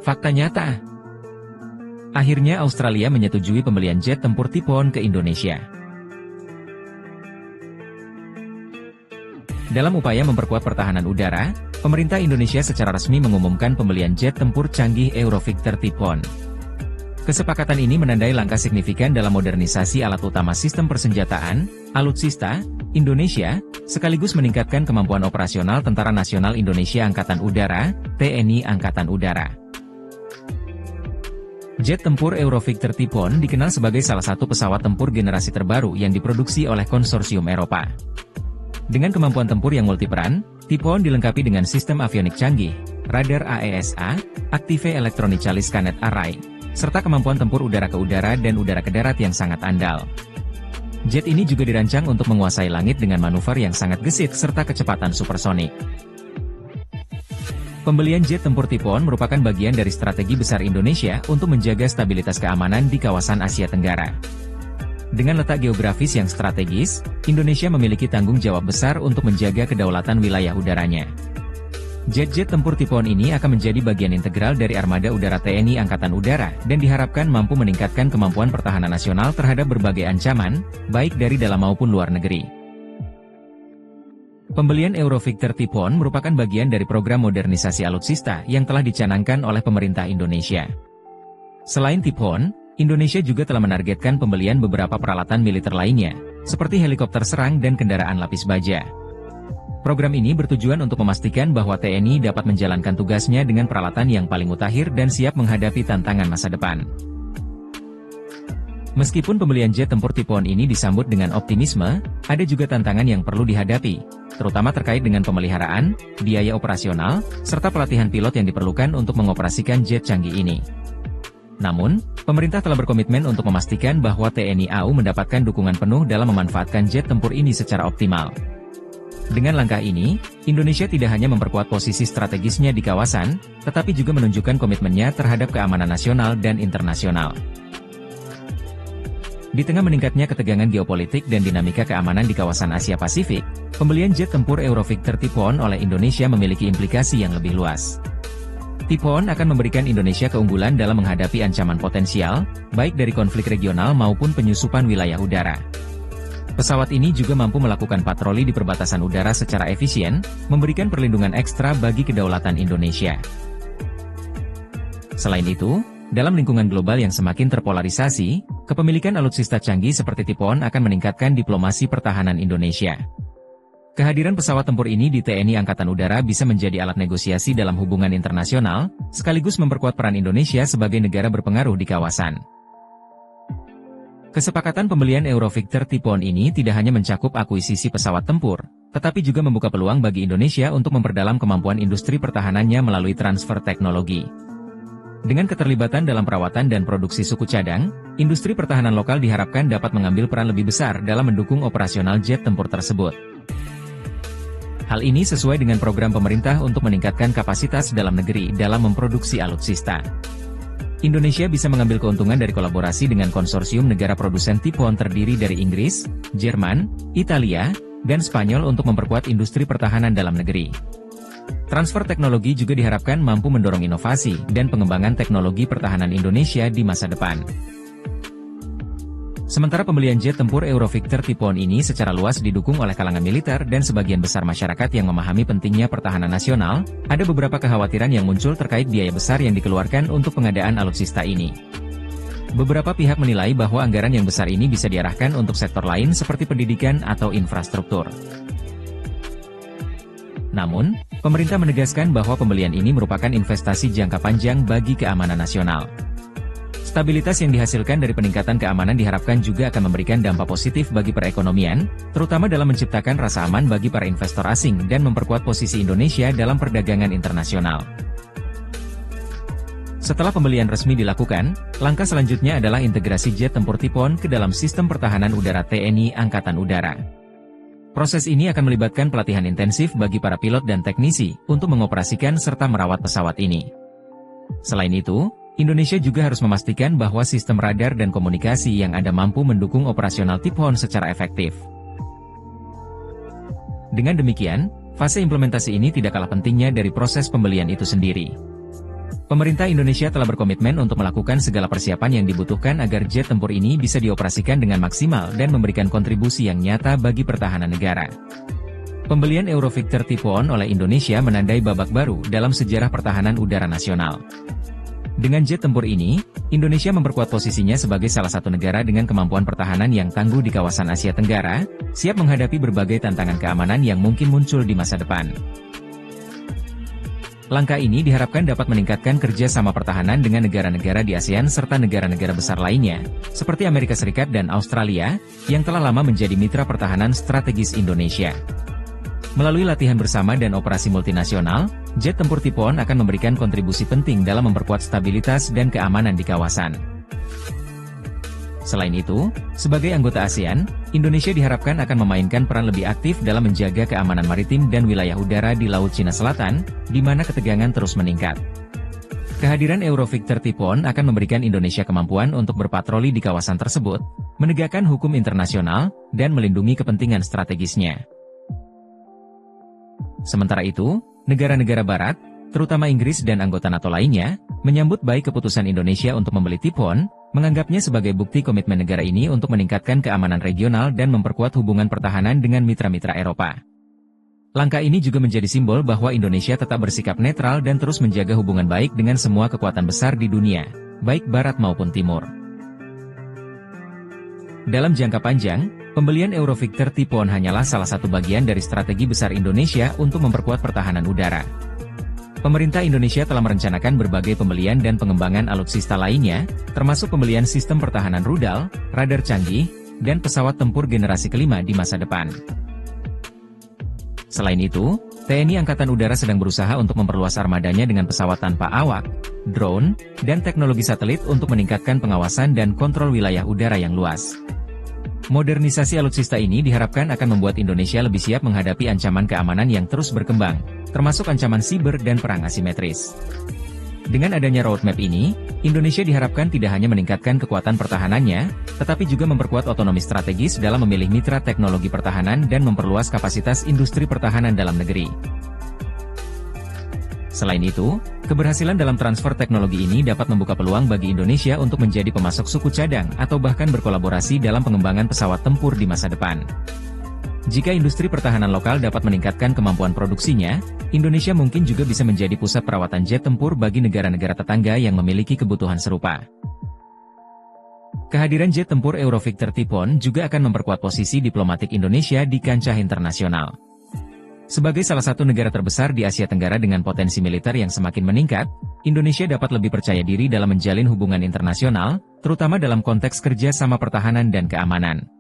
Fakta nyata. Akhirnya Australia menyetujui pembelian jet tempur Typhoon ke Indonesia. Dalam upaya memperkuat pertahanan udara, pemerintah Indonesia secara resmi mengumumkan pembelian jet tempur canggih Eurovictor Typhoon. Kesepakatan ini menandai langkah signifikan dalam modernisasi alat utama sistem persenjataan, alutsista, Indonesia, sekaligus meningkatkan kemampuan operasional Tentara Nasional Indonesia Angkatan Udara, TNI Angkatan Udara. Jet tempur Eurovictor Typhoon dikenal sebagai salah satu pesawat tempur generasi terbaru yang diproduksi oleh konsorsium Eropa. Dengan kemampuan tempur yang multiperan, Typhoon dilengkapi dengan sistem avionik canggih, radar AESA, Active Electronically Scanned Array, serta kemampuan tempur udara ke udara dan udara ke darat yang sangat andal. Jet ini juga dirancang untuk menguasai langit dengan manuver yang sangat gesit serta kecepatan supersonik. Pembelian jet tempur Typhoon merupakan bagian dari strategi besar Indonesia untuk menjaga stabilitas keamanan di kawasan Asia Tenggara. Dengan letak geografis yang strategis, Indonesia memiliki tanggung jawab besar untuk menjaga kedaulatan wilayah udaranya. Jet-jet tempur Typhoon ini akan menjadi bagian integral dari armada udara TNI Angkatan Udara dan diharapkan mampu meningkatkan kemampuan pertahanan nasional terhadap berbagai ancaman, baik dari dalam maupun luar negeri. Pembelian Eurovictor Typhoon merupakan bagian dari program modernisasi alutsista yang telah dicanangkan oleh pemerintah Indonesia. Selain Typhoon, Indonesia juga telah menargetkan pembelian beberapa peralatan militer lainnya, seperti helikopter serang dan kendaraan lapis baja. Program ini bertujuan untuk memastikan bahwa TNI dapat menjalankan tugasnya dengan peralatan yang paling mutakhir dan siap menghadapi tantangan masa depan. Meskipun pembelian jet tempur Typhoon ini disambut dengan optimisme, ada juga tantangan yang perlu dihadapi, terutama terkait dengan pemeliharaan, biaya operasional, serta pelatihan pilot yang diperlukan untuk mengoperasikan jet canggih ini. Namun, pemerintah telah berkomitmen untuk memastikan bahwa TNI AU mendapatkan dukungan penuh dalam memanfaatkan jet tempur ini secara optimal. Dengan langkah ini, Indonesia tidak hanya memperkuat posisi strategisnya di kawasan, tetapi juga menunjukkan komitmennya terhadap keamanan nasional dan internasional. Di tengah meningkatnya ketegangan geopolitik dan dinamika keamanan di kawasan Asia Pasifik, pembelian jet tempur Eurovictor Typhoon oleh Indonesia memiliki implikasi yang lebih luas. Typhoon akan memberikan Indonesia keunggulan dalam menghadapi ancaman potensial, baik dari konflik regional maupun penyusupan wilayah udara. Pesawat ini juga mampu melakukan patroli di perbatasan udara secara efisien, memberikan perlindungan ekstra bagi kedaulatan Indonesia. Selain itu, dalam lingkungan global yang semakin terpolarisasi, kepemilikan alutsista canggih seperti Typhoon akan meningkatkan diplomasi pertahanan Indonesia. Kehadiran pesawat tempur ini di TNI Angkatan Udara bisa menjadi alat negosiasi dalam hubungan internasional, sekaligus memperkuat peran Indonesia sebagai negara berpengaruh di kawasan. Kesepakatan pembelian Eurovictor Typhoon ini tidak hanya mencakup akuisisi pesawat tempur, tetapi juga membuka peluang bagi Indonesia untuk memperdalam kemampuan industri pertahanannya melalui transfer teknologi. Dengan keterlibatan dalam perawatan dan produksi suku cadang, industri pertahanan lokal diharapkan dapat mengambil peran lebih besar dalam mendukung operasional jet tempur tersebut. Hal ini sesuai dengan program pemerintah untuk meningkatkan kapasitas dalam negeri dalam memproduksi alutsista. Indonesia bisa mengambil keuntungan dari kolaborasi dengan konsorsium negara produsen Typhoon terdiri dari Inggris, Jerman, Italia, dan Spanyol untuk memperkuat industri pertahanan dalam negeri. Transfer teknologi juga diharapkan mampu mendorong inovasi dan pengembangan teknologi pertahanan Indonesia di masa depan. Sementara pembelian jet tempur Eurovictor Typhoon ini secara luas didukung oleh kalangan militer dan sebagian besar masyarakat yang memahami pentingnya pertahanan nasional, ada beberapa kekhawatiran yang muncul terkait biaya besar yang dikeluarkan untuk pengadaan alutsista ini. Beberapa pihak menilai bahwa anggaran yang besar ini bisa diarahkan untuk sektor lain seperti pendidikan atau infrastruktur. Namun, pemerintah menegaskan bahwa pembelian ini merupakan investasi jangka panjang bagi keamanan nasional. Stabilitas yang dihasilkan dari peningkatan keamanan diharapkan juga akan memberikan dampak positif bagi perekonomian, terutama dalam menciptakan rasa aman bagi para investor asing dan memperkuat posisi Indonesia dalam perdagangan internasional. Setelah pembelian resmi dilakukan, langkah selanjutnya adalah integrasi jet tempur Typhoon ke dalam sistem pertahanan udara TNI Angkatan Udara. Proses ini akan melibatkan pelatihan intensif bagi para pilot dan teknisi untuk mengoperasikan serta merawat pesawat ini. Selain itu, Indonesia juga harus memastikan bahwa sistem radar dan komunikasi yang ada mampu mendukung operasional Typhoon secara efektif. Dengan demikian, fase implementasi ini tidak kalah pentingnya dari proses pembelian itu sendiri. Pemerintah Indonesia telah berkomitmen untuk melakukan segala persiapan yang dibutuhkan agar jet tempur ini bisa dioperasikan dengan maksimal dan memberikan kontribusi yang nyata bagi pertahanan negara. Pembelian Eurovictor Type 1 oleh Indonesia menandai babak baru dalam sejarah pertahanan udara nasional. Dengan jet tempur ini, Indonesia memperkuat posisinya sebagai salah satu negara dengan kemampuan pertahanan yang tangguh di kawasan Asia Tenggara, siap menghadapi berbagai tantangan keamanan yang mungkin muncul di masa depan. Langkah ini diharapkan dapat meningkatkan kerjasama pertahanan dengan negara-negara di ASEAN serta negara-negara besar lainnya, seperti Amerika Serikat dan Australia, yang telah lama menjadi mitra pertahanan strategis Indonesia. Melalui latihan bersama dan operasi multinasional, jet tempur Type 1 akan memberikan kontribusi penting dalam memperkuat stabilitas dan keamanan di kawasan. Selain itu, sebagai anggota ASEAN, Indonesia diharapkan akan memainkan peran lebih aktif dalam menjaga keamanan maritim dan wilayah udara di Laut Cina Selatan, di mana ketegangan terus meningkat. Kehadiran Eurovictor Type 1 akan memberikan Indonesia kemampuan untuk berpatroli di kawasan tersebut, menegakkan hukum internasional, dan melindungi kepentingan strategisnya. Sementara itu, negara-negara Barat, terutama Inggris dan anggota NATO lainnya, menyambut baik keputusan Indonesia untuk membeli Type 1, menganggapnya sebagai bukti komitmen negara ini untuk meningkatkan keamanan regional dan memperkuat hubungan pertahanan dengan mitra-mitra Eropa. Langkah ini juga menjadi simbol bahwa Indonesia tetap bersikap netral dan terus menjaga hubungan baik dengan semua kekuatan besar di dunia, baik Barat maupun Timur. Dalam jangka panjang, pembelian Eurovictor Type 1 hanyalah salah satu bagian dari strategi besar Indonesia untuk memperkuat pertahanan udara. Pemerintah Indonesia telah merencanakan berbagai pembelian dan pengembangan alutsista lainnya, termasuk pembelian sistem pertahanan rudal, radar canggih, dan pesawat tempur generasi kelima di masa depan. Selain itu, TNI Angkatan Udara sedang berusaha untuk memperluas armadanya dengan pesawat tanpa awak, drone, dan teknologi satelit untuk meningkatkan pengawasan dan kontrol wilayah udara yang luas. Modernisasi alutsista ini diharapkan akan membuat Indonesia lebih siap menghadapi ancaman keamanan yang terus berkembang, termasuk ancaman siber dan perang asimetris. Dengan adanya roadmap ini, Indonesia diharapkan tidak hanya meningkatkan kekuatan pertahanannya, tetapi juga memperkuat otonomi strategis dalam memilih mitra teknologi pertahanan dan memperluas kapasitas industri pertahanan dalam negeri. Selain itu, keberhasilan dalam transfer teknologi ini dapat membuka peluang bagi Indonesia untuk menjadi pemasok suku cadang atau bahkan berkolaborasi dalam pengembangan pesawat tempur di masa depan. Jika industri pertahanan lokal dapat meningkatkan kemampuan produksinya, Indonesia mungkin juga bisa menjadi pusat perawatan jet tempur bagi negara-negara tetangga yang memiliki kebutuhan serupa. Kehadiran jet tempur Eurovictor Type 1 juga akan memperkuat posisi diplomatik Indonesia di kancah internasional. Sebagai salah satu negara terbesar di Asia Tenggara dengan potensi militer yang semakin meningkat, Indonesia dapat lebih percaya diri dalam menjalin hubungan internasional, terutama dalam konteks kerja sama pertahanan dan keamanan.